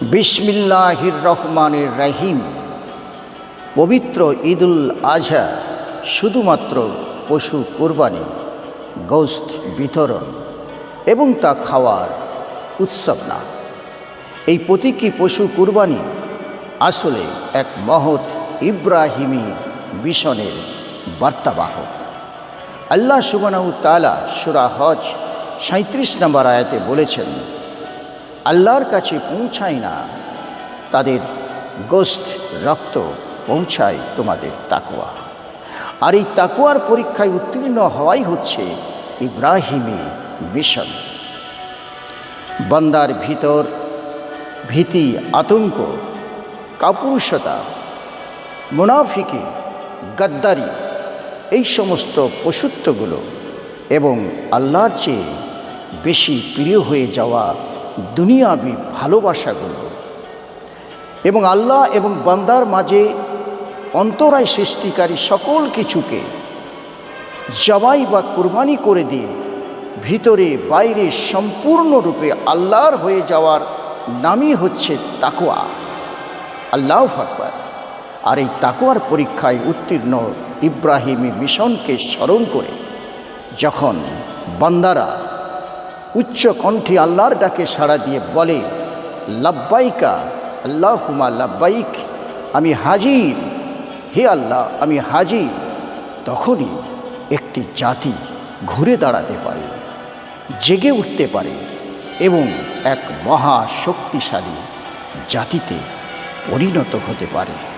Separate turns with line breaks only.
বিসমিল্লাহির রহমানির রহিম। পবিত্র ঈদুল আজহা শুধুমাত্র পশু কোরবানি, গোশত বিতরণ এবং তা খাওয়ার উৎসব না। এই প্রতীকী পশু কোরবানি আসলে এক মহৎ ইব্রাহিমী মিশনের বার্তাবাহক। আল্লাহ সুবহানাহু তাআলা সূরা হজ 37 নম্বর আয়াতে বলেছেন, আল্লাহর কাছে পৌঁছায় না তাদের গোশত রক্ত, পৌঁছায় তোমাদের তাকওয়া। আর এই তাকওয়ার পরীক্ষায় উত্তীর্ণ হওয়াই হচ্ছে ইব্রাহিমী মিশন। বান্দার ভিতর ভীতি, আতঙ্ক, কাপুরুষতা, মুনাফিকি, গাদ্দারি, এই সমস্ত পশুত্বগুলো এবং আল্লাহর চেয়ে বেশি প্রিয় হয়ে যাওয়া দুনিয়াবি ভালোবাসাগুলো এবং আল্লাহ এবং বান্দার মাঝে অন্তরায় সৃষ্টিকারী সকল কিছুকে জবাই বা কুরবানি করে দিয়ে ভিতরে বাইরে সম্পূর্ণরূপে আল্লাহর হয়ে যাওয়ার নামই হচ্ছে তাকওয়া। আল্লাহু আকবার। আর এই তাকওয়ার পরীক্ষায় উত্তীর্ণ ইব্রাহিমী মিশনকে স্মরণ করে যখন বান্দারা উচ্চ কণ্ঠে আল্লাহর ডাকে সাড়া দিয়ে বলে, লাব্বাইকা আল্লাহুম্মা লাব্বাইক, আমি হাজির, হে আল্লাহ আমি হাজির, তখনই একটি জাতি ঘুরে দাঁড়াতে পারে, জেগে উঠতে পারে এবং এক মহা শক্তিশালী জাতিতে পরিণত হতে পারে।